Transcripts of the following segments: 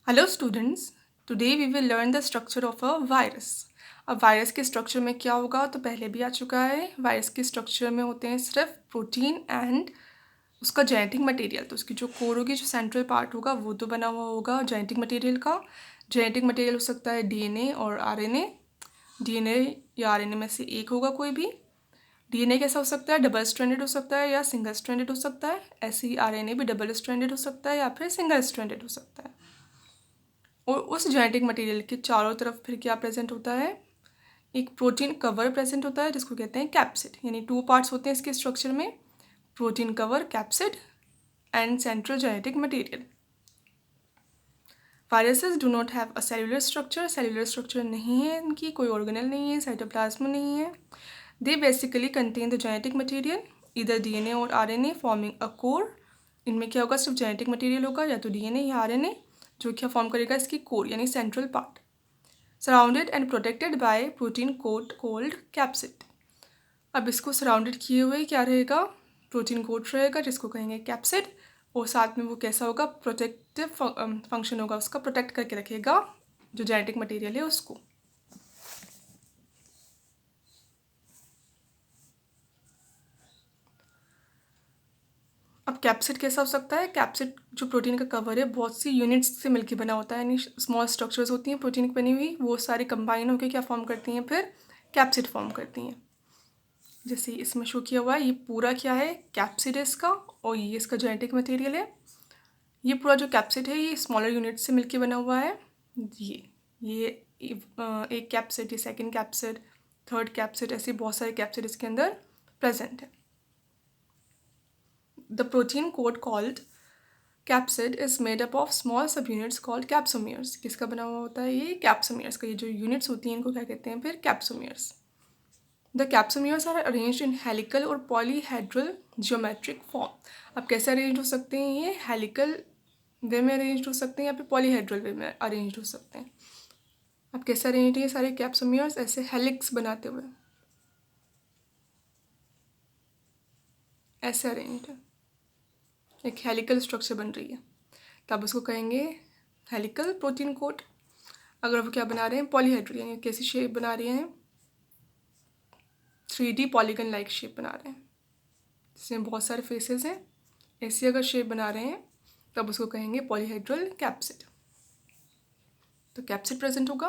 Hello students, today we will learn the structure of a virus. अब virus के structure में क्या होगा तो पहले भी आ चुका है। वायरस के स्ट्रक्चर में होते हैं सिर्फ प्रोटीन एंड उसका जेनेटिक मटेरियल। तो उसकी जो कोर होगी, जो सेंट्रल पार्ट होगा वो तो बना हुआ होगा जेनेटिक मटेरियल का। जेनेटिक मटेरियल हो सकता है डीएनए और आरएनए। डीएनए या आरएनए में से एक होगा कोई भी। डीएनए कैसा हो सकता है, डबल स्ट्रैंडेड हो सकता है या सिंगल स्ट्रैंडेड हो सकता है। ऐसे ही आरएनए भी डबल स्ट्रैंडेड हो सकता है या फिर सिंगल स्ट्रैंडेड हो सकता है। और उस जेनेटिक मटेरियल के चारों तरफ फिर क्या प्रेजेंट होता है, एक प्रोटीन कवर प्रेजेंट होता है जिसको कहते हैं कैप्सिड। यानी टू पार्ट्स होते हैं इसके स्ट्रक्चर में, protein cover capsid and central genetic material. Viruses do not have a cellular structure. Cellular structure नहीं है इनकी, कोई ऑर्गेनल नहीं है, साइटोप्लाज्म नहीं है। They basically contain the genetic material इधर डीएनए और आरएनए फॉर्मिंग अ कोर। इनमें क्या होगा, सिर्फ जेनेटिक मटेरियल होगा या तो डीएनए या आरएनए, जो क्या फॉर्म करेगा इसकी कोर यानी central part. Surrounded and protected by protein coat called capsid. अब इसको सराउंडेड किए हुए क्या रहेगा, प्रोटीन कोट रहेगा जिसको कहेंगे कैप्सिड। और साथ में वो कैसा होगा, प्रोटेक्टिव फंक्शन होगा, उसका प्रोटेक्ट करके रखेगा जो जेनेटिक मटेरियल है उसको। अब कैप्सिड कैसा हो सकता है, कैप्सिड जो प्रोटीन का कवर है बहुत सी यूनिट्स से मिलकर बना होता है, यानी स्मॉल स्ट्रक्चर्स होती हैं प्रोटीन की बनी हुई, वो सारी कंबाइन होकर क्या फॉर्म करती हैं, फिर कैप्सिड फॉर्म करती हैं। जैसे इसमें शो किया हुआ है, ये पूरा क्या है, कैप्सिड है इसका, और ये इसका जेनेटिक मटेरियल है। ये पूरा जो कैप्सिड है ये स्मॉलर यूनिट से मिलके बना हुआ है। ये एक कैप्सिड, ये सेकंड कैप्सिड, थर्ड कैप्सिड, ऐसे बहुत सारे कैप्सिड इसके अंदर प्रेजेंट है। The protein code called capsid is made up of small सब यूनिट्स कॉल्ड कैप्सोमियर्स। किसका बना हुआ होता है, ये कैप्सोमियर्स का। ये जो यूनिट्स होती हैं इनको क्या कहते हैं, फिर capsomeres. The capsomeres are arranged in helical और पॉलीहेड्रल जियोमेट्रिक फॉर्म। अब कैसे अरेंज हो सकते हैं, ये हेलिकल वे में अरेंज हो सकते हैं या फिर पॉलीहेड्रल वे में अरेंज हो सकते हैं। अब कैसे अरेंज है सारे कैप्सोमियर्स, ऐसे हेलिक्स बनाते हुए ऐसे अरेंज है, एक हेलिकल स्ट्रक्चर बन रही है, तब उसको कहेंगे हेलिकल प्रोटीन कोट। अगर वो क्या बना रहे हैं, पॉलीहेड्रल, यानी कैसी शेप बना रहे हैं, 3D पॉलीगन लाइक शेप बना रहे हैं जिसमें बहुत सारे फेसेस हैं, ऐसी अगर शेप बना रहे हैं तब उसको कहेंगे पॉलीहेड्रल कैप्सिड। तो कैप्सिड प्रेजेंट होगा।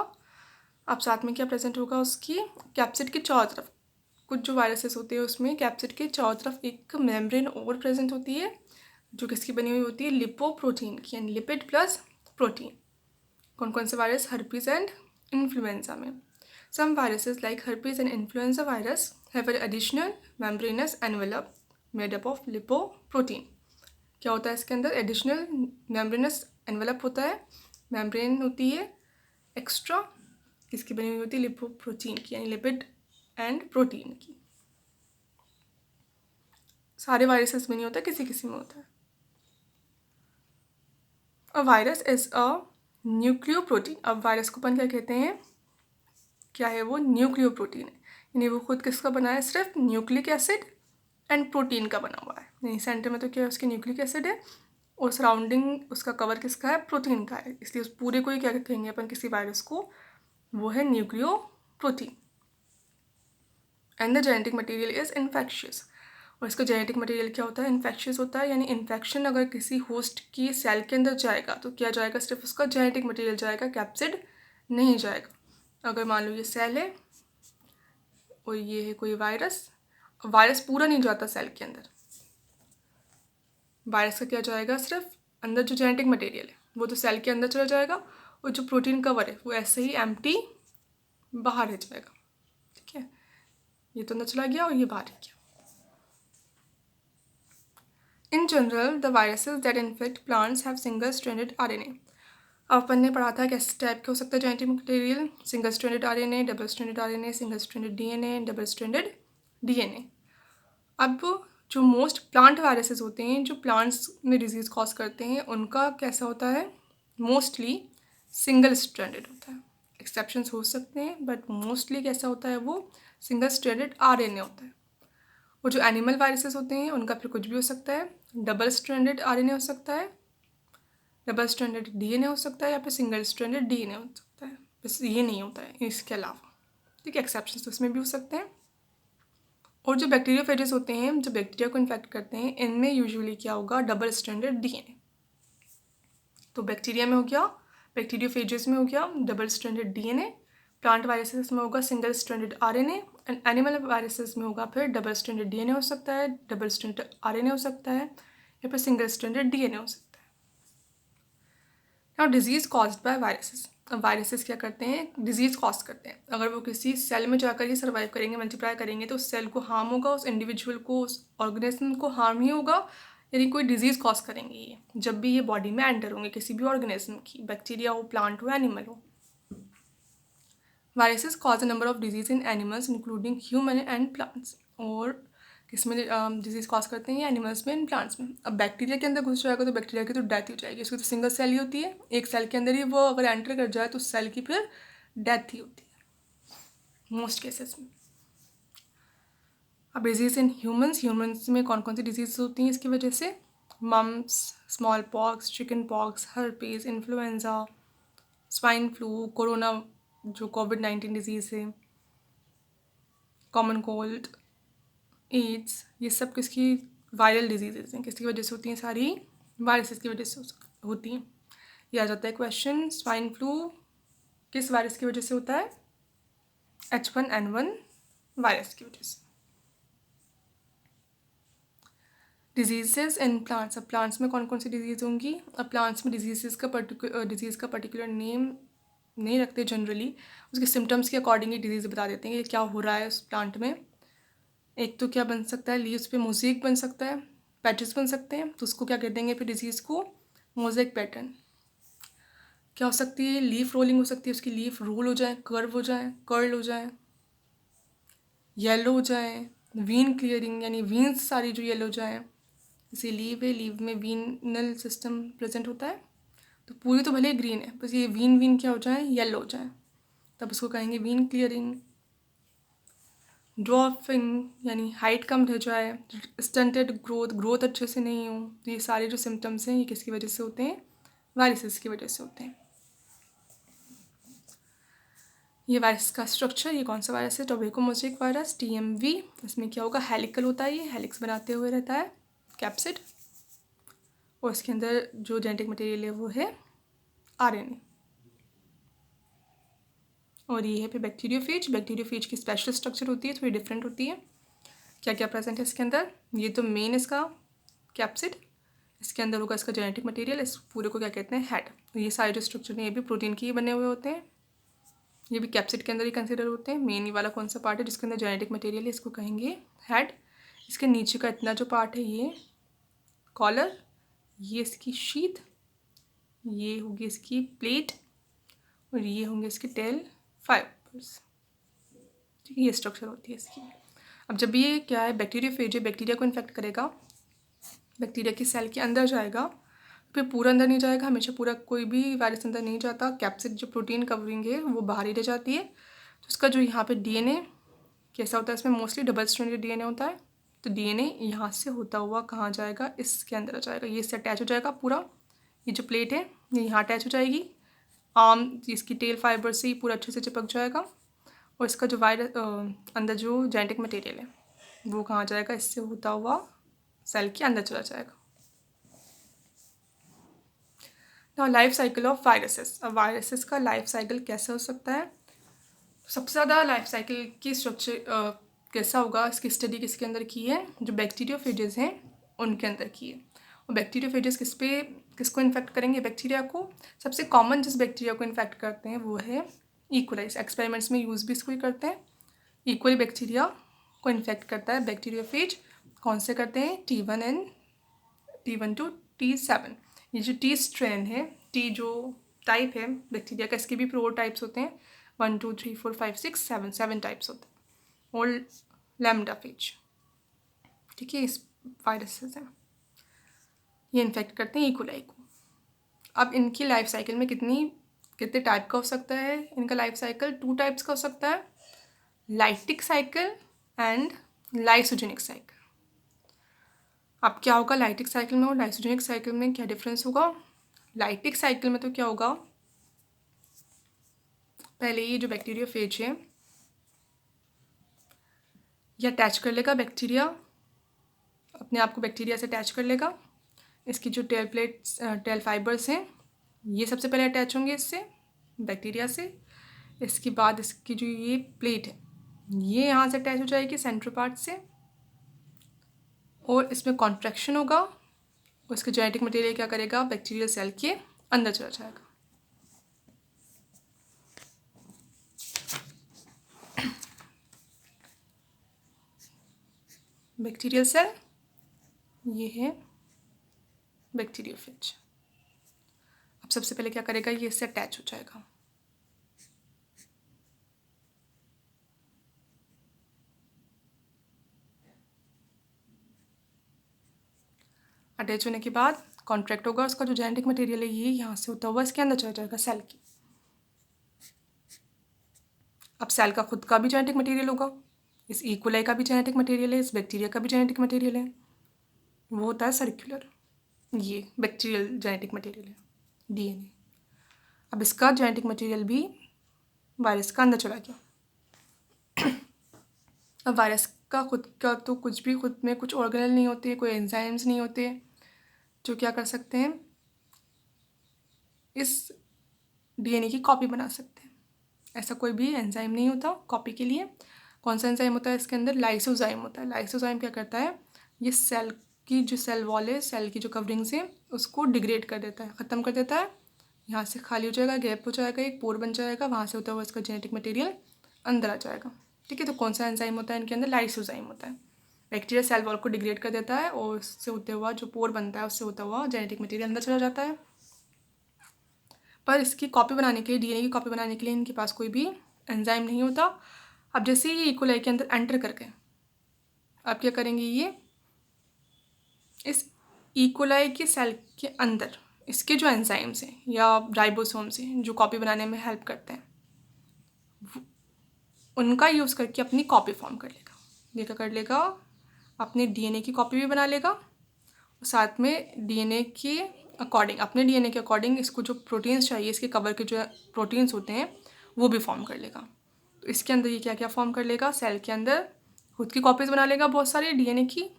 अब साथ में क्या प्रेजेंट होगा, उसकी कैप्सिड के चारों तरफ, कुछ जो वायरसेस होते हैं उसमें कैप्सिड के चारों तरफ एक मेम्ब्रेन और प्रेजेंट होती है जो किसकी बनी हुई होती है, लिपोप्रोटीन की, यानी लिपिड प्लस प्रोटीन। कौन कौन से वायरस, हर्पीज एंड इन्फ्लुएंजा में। Some viruses like herpes and influenza virus have an additional membranous envelope made up of lipoprotein. क्या होता है इसके अंदर, एडिशनल मेम्ब्रेनस एनवेलप होता है, मेम्ब्रेन होती है एक्स्ट्रा, किसकी बनी हुई होती है, लिपोप्रोटीन की, यानी लिपिड एंड प्रोटीन की। सारे वायरसेस में नहीं होता, किसी किसी में होता है। A virus is a nucleoprotein. अब वायरस को अपन क्या कहते हैं, क्या है वो, न्यूक्लियोप्रोटीन है, यानी वो खुद किसका बना है, सिर्फ न्यूक्लिक एसिड एंड प्रोटीन का बना हुआ है। यानी सेंटर में तो क्या है, उसके न्यूक्लिक एसिड है और सराउंडिंग उसका कवर किसका है, प्रोटीन का है, इसलिए उस पूरे को ही क्या कहेंगे अपन किसी वायरस को, वो है nucleoprotein. And the genetic material is infectious. और इसका जेनेटिक मटेरियल क्या होता है, इन्फेक्शियस होता है, यानी इन्फेक्शन अगर किसी होस्ट की सेल के अंदर जाएगा तो क्या जाएगा, सिर्फ उसका जेनेटिक मटेरियल जाएगा, कैप्सिड नहीं जाएगा। अगर मान लो ये सेल है और ये है कोई वायरस, वायरस पूरा नहीं जाता सेल के अंदर, वायरस का क्या जाएगा, सिर्फ अंदर जो जेनेटिक मटेरियल है वो तो सेल के अंदर चला जाएगा, और जो प्रोटीन कवर है वो ऐसे ही एम्प्टी बाहर रह जाएगा। ठीक है, ये तो अंदर चला गया और ये बाहर रह गया। In general, the viruses that infect plants have single-stranded RNA. अब अपन ने पढ़ा था कैसे टाइप के हो सकता है genetic material, single stranded RNA, double stranded RNA, single stranded DNA, double stranded DNA. अब जो मोस्ट प्लांट वायरसेस होते हैं जो प्लांट्स में डिजीज़ कॉज करते हैं उनका कैसा होता है, मोस्टली सिंगल स्ट्रैंडेड होता है। एक्सेप्शंस हो सकते हैं बट मोस्टली कैसा होता है, वो सिंगल स्ट्रैंडेड आरएनए होता है। और जो एनिमल वायरसेस होते हैं उनका फिर कुछ भी हो सकता है, डबल स्ट्रैंडेड आरएनए हो सकता है, डबल स्ट्रैंडेड डीएनए हो सकता है या फिर सिंगल स्ट्रैंडेड डीएनए हो सकता है, बस ये नहीं होता है इसके अलावा। ठीक है, एक्सेप्शन तो इसमें भी हो सकते हैं। और जो बैक्टीरियोफेजेस होते हैं, जो बैक्टीरिया को इन्फेक्ट करते हैं, इनमें यूजुअली क्या होगा, डबल स्ट्रैंडेड डीएनए। तो बैक्टीरिया में हो गया, बैक्टीरियोफेजेस में हो गया double stranded DNA, plant viruses में होगा single stranded RNA, and animal viruses में होगा फिर डबल स्ट्रैंडेड डीएनए हो सकता है, डबल स्ट्रैंडेड आरएनए हो सकता है, या फिर सिंगल स्ट्रैंडेड डीएनए हो सकता है। Now disease caused by viruses. अब वायरसेस क्या करते हैं, डिजीज़ कॉज करते हैं। अगर वो किसी सेल में जाकर ही सर्वाइव करेंगे, मल्टीप्लाई करेंगे, तो उस सेल को हार्म होगा, उस इंडिविजुअल को, उस ऑर्गेनिज्म को हार्म ही होगा, यानी कोई डिजीज़ कॉज करेंगे ये जब भी ये बॉडी में एंटर होंगे किसी भी ऑर्गेनिज्म की, बैक्टीरिया हो, प्लांट हो, एनिमल हो। Viruses cause a number of disease in animals including human and plants. और किसमें डिजीज़ कॉज करते हैं, ये एनिमल्स में एंड प्लांट्स में। अब बैक्टीरिया के अंदर घुस जाएगा तो बैक्टीरिया की तो डेथ हो जाएगी, उसकी तो सिंगल सेल ही होती है, एक सेल के अंदर ही वो अगर एंटर कर जाए तो उस सेल की फिर डेथ ही होती है मोस्ट केसेस में। अब डिजीज़ इन ह्यूमंस में कौन कौन सी डिजीज़ होती हैं इसकी वजह से, mumps, small pox, chicken pox, herpes, influenza, swine flu, corona जो कोविड-19 डिजीज़ है, कॉमन कोल्ड, एड्स, ये सब किसकी वायरल डिजीजेज हैं, किसकी वजह से होती हैं, सारी वायरसेस की वजह से होती हैं। ये आ जाता है क्वेश्चन, स्वाइन फ्लू किस वायरस की वजह से होता है, H1N1 वायरस की वजह से। Diseases in plants. अब प्लांट्स में कौन कौन सी डिजीज़ होंगी, अब प्लांट्स में डिजीज़ का पर्टिकुलर नेम नहीं रखते जनरली, उसके सिम्टम्स के अकॉर्डिंग ही डिजीज़ बता देते हैं कि क्या हो रहा है उस प्लांट में। एक तो क्या बन सकता है, लीव्स पे मोज़ेक बन सकता है, पैचेस बन सकते हैं, तो उसको क्या कर देंगे फिर डिजीज़ को, मोज़ेक पैटर्न। क्या हो सकती है, लीफ रोलिंग हो सकती है, उसकी लीफ रोल हो जाए, कर्व हो जाए, कर्ल हो जाए, येलो हो जाए, वीन क्लियरिंग यानी वीन्स सारी जो येलो हो जाए, जैसे लीव है, लीव में वीनल सिस्टम प्रेजेंट होता है, तो पूरी तो भले ग्रीन है, बस ये वीन क्या हो जाए, येलो हो जाए, तब उसको कहेंगे वीन क्लियरिंग। ड्रॉपिंग यानी हाइट कम रह जाए, स्टंटेड ग्रोथ अच्छे से नहीं हो, तो ये सारे जो सिम्टम्स हैं ये किसकी वजह से होते हैं, वायरसेस की वजह से होते हैं। ये वायरस का स्ट्रक्चर, ये कौन सा वायरस है, टोबैको मोज़ेक वायरस, TMV। इसमें क्या होगा, हेलिकल होता है, ये हेलिक्स बनाते हुए रहता है, कैप्सिड, और इसके अंदर जो जेनेटिक मटेरियल है वो है RNA। और ये है फिर बैक्टीरियोफेज की स्पेशल स्ट्रक्चर होती है, थोड़ी डिफरेंट होती है। क्या क्या प्रेजेंट है इसके अंदर, ये तो मेन इसका कैप्सिड, इसके अंदर होगा इसका जेनेटिक मटेरियल, इस पूरे को क्या कहते हैं, हेड। तो ये सारे जो स्ट्रक्चर हैं ये भी प्रोटीन के ही बने हुए होते हैं, ये भी कैप्सिड के अंदर ही कंसिडर होते हैं। मेन वाला कौन सा पार्ट है जिसके अंदर जेनेटिक मटेरियल है, इसको कहेंगे हेड। इसके नीचे का इतना जो पार्ट है ये कॉलर, ये इसकी शीथ, ये होगी इसकी प्लेट, और ये होंगे इसके टेल फाइबर्स। ठीक है, ये स्ट्रक्चर होती है इसकी। अब जब ये क्या है, बैक्टीरियोफेज है, बैक्टीरिया को इन्फेक्ट करेगा, बैक्टीरिया की सेल के अंदर जाएगा, फिर पूरा अंदर नहीं जाएगा, हमेशा पूरा कोई भी वायरस अंदर नहीं जाता, कैप्सिड जो प्रोटीन कवरिंग है वो बाहर ही रह जाती है। तो उसका जो यहाँ पे DNA कैसा होता है, इसमें मोस्टली डबल स्ट्रैंडेड DNA होता है, तो DNA यहाँ से होता हुआ कहाँ जाएगा, इसके अंदर आ जाएगा, ये इससे अटैच हो जाएगा पूरा, ये जो प्लेट है ये यहाँ अटैच हो जाएगी, आर्म इसकी टेल फाइबर से ही पूरा अच्छे से चिपक जाएगा, और इसका जो अंदर जो जेनेटिक मटेरियल है वो कहाँ जाएगा, इससे होता हुआ सेल के अंदर चला जाएगा। Now life cycle of viruses. अब वायरसेस का लाइफ साइकिल कैसे हो सकता है, सबसे ज़्यादा लाइफ साइकिल की स्ट्रक्चर कैसा होगा, इसकी स्टडी किसके अंदर की है, जो बैक्टीरियोफेजेस हैं उनके अंदर की है। और बैक्टीरियोफेजेस किसको इन्फेक्ट करेंगे, बैक्टीरिया को। सबसे कॉमन जिस बैक्टीरिया को इन्फेक्ट करते हैं वो है इकोलाई, एक्सपेरिमेंट्स में यूज़ भी इसको ही करते हैं। इकोली बैक्टीरिया को इन्फेक्ट करता है बैक्टीरियोफेज, कौन से करते हैं, T1 and T1 to T7। ये जो T स्ट्रेन है, T जो टाइप है बैक्टीरिया का, इसके भी प्रोटाइप्स होते हैं, 1 2 3 4 5 6 7 टाइप्स होते हैं, और लैम्डा फेज। ठीक है, इस वायरसेस हैं, ये इन्फेक्ट करते हैं इकोलाई को। अब इनकी लाइफ साइकिल में कितने टाइप का हो सकता है, इनका लाइफ साइकिल 2 टाइप्स का हो सकता है, lytic cycle and lysogenic cycle. अब क्या होगा लाइटिक साइकिल में और लाइसोजेनिक साइकिल में क्या डिफरेंस होगा, लाइटिक साइकिल में तो क्या होगा, पहले ये जो बैक्टीरियोफेज है ये अटैच कर लेगा, बैक्टीरिया अपने आप को बैक्टीरिया से अटैच कर लेगा। इसकी जो टेल फाइबर्स हैं ये सबसे पहले अटैच होंगे इससे, बैक्टीरिया से। इसके बाद इसकी जो ये प्लेट है ये यहाँ से अटैच हो जाएगी सेंट्रल पार्ट से, और इसमें कॉन्ट्रैक्शन होगा। उसके जेनेटिक मटेरियल क्या करेगा, बैक्टीरियल सेल के अंदर चला जाएगा। बैक्टीरियल सेल ये है बैक्टीरियोफेज। अब सबसे पहले क्या करेगा, ये इससे अटैच हो जाएगा। अटैच होने के बाद कॉन्ट्रैक्ट होगा, उसका जो जेनेटिक मटेरियल है ये यहाँ से होता हुआ इसके अंदर चला जाएगा सेल की। अब सेल का खुद का भी जेनेटिक मटेरियल होगा, इस इकोलाई का भी जेनेटिक मटेरियल है, इस बैक्टीरिया का भी जेनेटिक मटेरियल है। वो होता है सर्कुलर, ये बैक्टीरियल जेनेटिक मटेरियल है, डीएनए। अब इसका जेनेटिक मटेरियल भी वायरस का अंदर चला गया। अब वायरस का खुद का तो कुछ भी, खुद में कुछ ऑर्गेनेल नहीं होते, कोई एंजाइम्स नहीं होते जो क्या कर सकते हैं, इस डीएनए की कॉपी बना सकते हैं। ऐसा कोई भी एंजाइम नहीं होता कॉपी के लिए। कौन सा एंजाइम होता है इसके अंदर, लाइसोजाइम होता है। लाइसोजाइम क्या करता है, ये सेल की जो सेल वॉल है, सेल की जो कवरिंग्स है उसको डिग्रेड कर देता है, ख़त्म कर देता है। यहाँ से खाली हो जाएगा, गैप हो जाएगा, एक पोर बन जाएगा, वहाँ से होता हुआ इसका जेनेटिक मटेरियल अंदर आ जाएगा। ठीक है, तो कौन सा एंजाइम होता है इनके अंदर, लाइसोजाइम होता है। बैक्टीरिया सेल वॉल को डिग्रेड कर देता है और उससे होते हुआ जो पोर बनता है उससे होता हुआ जेनेटिक मटेरियल अंदर चला जाता है। पर इसकी कॉपी बनाने के लिए, डीएनए की कॉपी बनाने के लिए इनके पास कोई भी एंजाइम नहीं होता। अब जैसे ही इकोलाई के अंदर एंटर कर गए, अब क्या करेंगे, ये इस इकोलाई के सेल के अंदर इसके जो एंजाइम्स हैं या राइबोसोम्स हैं जो कॉपी बनाने में हेल्प करते हैं, उनका यूज़ करके अपनी कॉपी फॉर्म कर लेगा। ये क्या कर लेगा, अपने डीएनए की कॉपी भी बना लेगा और साथ में डीएनए के अकॉर्डिंग, अपने डीएनए के अकॉर्डिंग इसको जो प्रोटीन्स चाहिए, इसके कवर के जो प्रोटीन्स होते हैं वो भी फॉर्म कर लेगा। तो इसके अंदर ये क्या क्या फॉर्म कर लेगा, सेल के अंदर खुद की कॉपीज़ बना लेगा बहुत सारी डीएनए की,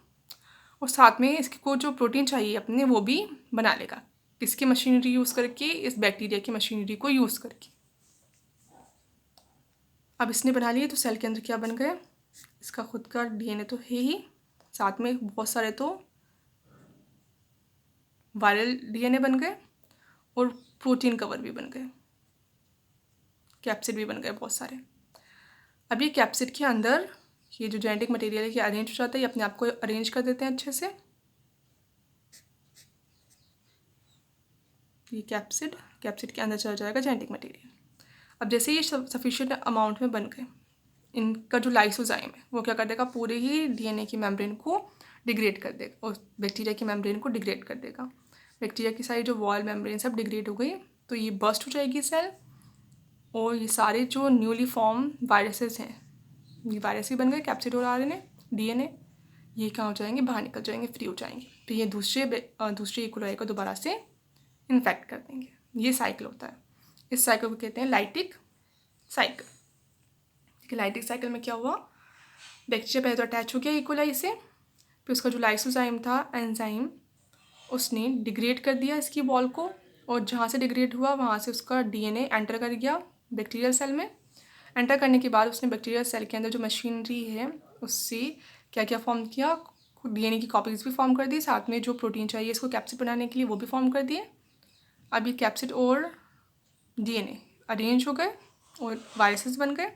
और साथ में इसको जो प्रोटीन चाहिए अपने वो भी बना लेगा। किसकी मशीनरी यूज़ करके, इस बैक्टीरिया की मशीनरी को यूज़ करके। अब इसने बना लिए तो सेल के अंदर क्या बन गए, इसका खुद का डीएनए तो है ही, साथ में बहुत सारे तो वायरल डीएनए बन गए और प्रोटीन कवर भी बन गए, कैप्सिड भी बन गए बहुत सारे। अब ये कैप्सिड के अंदर ये जो जेनेटिक मटेरियल है ये अरेंज हो जाता है, ये अपने आप को अरेंज कर देते हैं अच्छे से। ये कैप्सिड के अंदर चला जाएगा जेनेटिक मटेरियल। अब जैसे ये सफिशिएंट अमाउंट में बन गए, इनका जो लाइसोजाइम है वो क्या कर देगा, पूरे ही डीएनए की मेम्ब्रेन को डिग्रेड कर देगा और बैक्टीरिया की मेम्ब्रेन को डिग्रेड कर देगा। बैक्टीरिया की सारी जो वॉल मेम्ब्रेन सब डिग्रेड हो गई तो ये बर्स्ट हो जाएगी सेल, और ये सारे जो न्यूली फॉर्म वायरसेस हैं, ये वायरस ही बन गए, कैप्सिड और आरएनए डीएनए, ये कहाँ हो जाएंगे, बाहर निकल जाएंगे, फ्री हो जाएंगे। फिर ये दूसरे इकोलाई को दोबारा से इन्फेक्ट कर देंगे। ये साइकिल होता है, इस साइकिल को कहते हैं लाइटिक साइकिल। लाइटिक साइकिल में क्या हुआ, बैक्टीरिया पहले तो अटैच हो गया इकोलाई से, फिर उसका जो लाइसोजाइम था एंजाइम उसने डिग्रेड कर दिया इसकी वॉल को, और जहाँ से डिग्रेड हुआ वहाँ से उसका डीएनए एंटर कर गया बैक्टीरियल सेल में। एंटर करने के बाद उसने बैक्टीरियल सेल के अंदर जो मशीनरी है उससे क्या क्या फॉर्म किया, डीएनए की कॉपीज़ भी फॉर्म कर दी, साथ में जो प्रोटीन चाहिए इसको कैप्सिड बनाने के लिए वो भी फॉर्म कर दिए। अब ये कैप्सिड और डीएनए अरेंज हो गए और वायरसेस बन गए,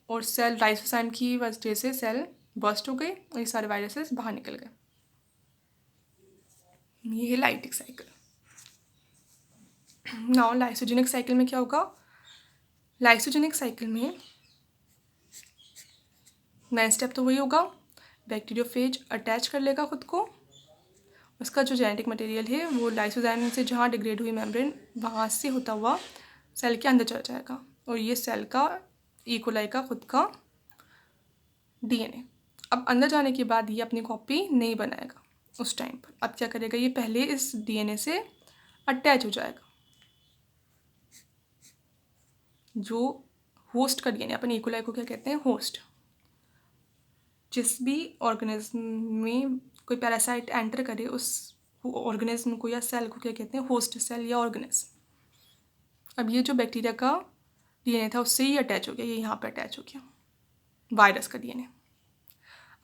और सेल लाइसोजाइम की वजह से सेल बर्स्ट हो गई और ये सारे वायरसेस बाहर निकल गए। ये है lytic cycle. Now lysogenic cycle में क्या होगा, लाइसोजेनिक साइकिल में नया स्टेप तो वही होगा, बैक्टीरियोफेज अटैच कर लेगा खुद को, उसका जो जेनेटिक मटेरियल है वो लाइसोजाइम से जहाँ डिग्रेड हुई मेम्ब्रेन वहाँ से होता हुआ सेल के अंदर चला जाएगा, और ये सेल का इकोलाई का खुद का डीएनए। अब अंदर जाने के बाद ये अपनी कॉपी नहीं बनाएगा उस टाइम पर। अब क्या करेगा, ये पहले इस डीएनए से अटैच हो जाएगा। जो होस्ट का डीएनए, अपन इकोलाई को क्या कहते हैं, होस्ट। जिस भी ऑर्गेनिज्म में कोई पैरासाइट एंटर करे उस ऑर्गेनिज्म को या सेल को क्या कहते हैं, होस्ट सेल या ऑर्गेनिज्म। अब ये जो बैक्टीरिया का डीएनए था उससे ही अटैच हो गया, ये यहाँ पे अटैच हो गया वायरस का डीएनए।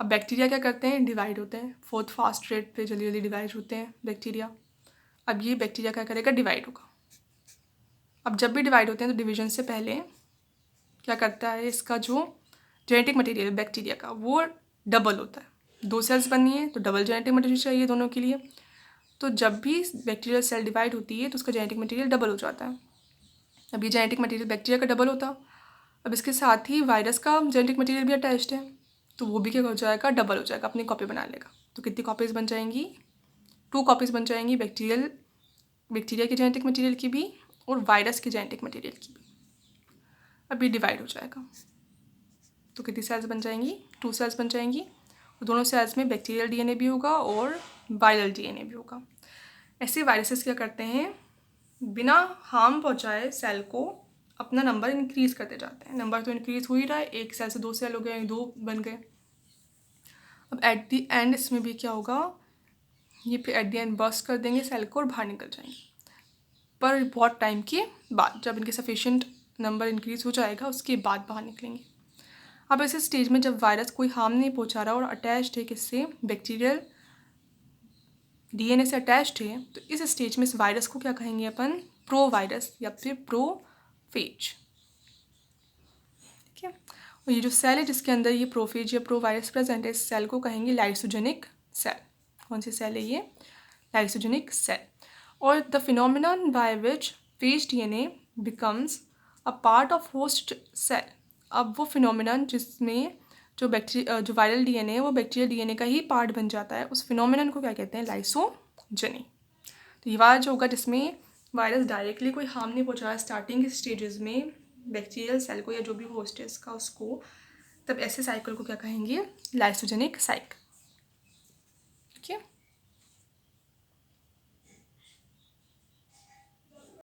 अब बैक्टीरिया क्या करते हैं, डिवाइड होते हैं, 4th फास्ट रेट पे जल्दी जल्दी डिवाइड होते हैं बैक्टीरिया। अब ये बैक्टीरिया क्या करेगा, डिवाइड होगा। अब जब भी डिवाइड होते हैं तो डिवीजन से पहले क्या करता है, इसका जो जेनेटिक मटेरियल बैक्टीरिया का वो डबल होता है। 2 सेल्स बननी है तो डबल जेनेटिक मटेरियल चाहिए दोनों के लिए। तो जब भी बैक्टीरियल सेल डिवाइड होती है तो उसका जेनेटिक मटेरियल डबल हो जाता है। अब ये जेनेटिक मटेरियल बैक्टीरिया का डबल होता, अब इसके साथ ही वायरस का जेनेटिक मटेरियल भी अटैच्ड है तो वो भी क्या हो जाएगा, डबल हो जाएगा, अपनी कॉपी बना लेगा। तो कितनी कॉपीज़ बन जाएंगी, 2 कॉपीज़ बन जाएंगी, बैक्टीरिया के जेनेटिक मटेरियल की भी और वायरस के जेनेटिक मटेरियल की भी। अब ये डिवाइड हो जाएगा तो कितनी सेल्स बन जाएंगी, 2 सेल्स बन जाएंगी और दोनों सेल्स में बैक्टीरियल डीएनए भी होगा और वायरल डीएनए भी होगा। ऐसे वायरसेस क्या करते हैं, बिना हार्म पहुंचाए सेल को अपना नंबर इंक्रीज़ करते जाते हैं। नंबर तो इंक्रीज़ हो ही रहा है, 1 सेल से 2 सेल हो गए, 2 बन गए। अब एट दी एंड इसमें भी क्या होगा, ये फिर एट दी एंड बर्स्ट कर देंगे सेल को और बाहर निकल जाएंगे, पर बहुत टाइम के बाद, जब इनके सफिशिएंट नंबर इंक्रीज़ हो जाएगा उसके बाद बाहर निकलेंगे। अब ऐसे स्टेज में जब वायरस कोई हार्म नहीं पहुंचा रहा और अटैच्ड है किससे, बैक्टीरियल डीएनए से अटैच्ड है, तो इस स्टेज में इस वायरस को क्या कहेंगे अपन, प्रो वायरस या फिर प्रोफेज। ठीक है। और ये जो सेल है जिसके अंदर ये प्रोफेज या प्रो वायरस प्रेजेंट है, इस सेल को कहेंगे लाइसोजेनिक सेल। कौन सी सेल है ये, लाइसोजेनिक सेल। और the phenomenon by which phage DNA becomes a part of host cell. अब वो फिनोमिनन जिसमें जो वायरल डीएनए है वो बैक्टीरियल डीएनए का ही पार्ट बन जाता है, उस फिनोमिनन को क्या कहते हैं, लाइसोजेनी। तो ये वाला जो होगा जिसमें वायरस डायरेक्टली कोई हार्म नहीं पहुंचा रहा स्टार्टिंग स्टेजेस में बैक्टीरियल सेल को या जो भी होस्ट है इसका उसको, तब ऐसे साइकिल को क्या कहेंगे, लाइसोजेनिक साइकिल।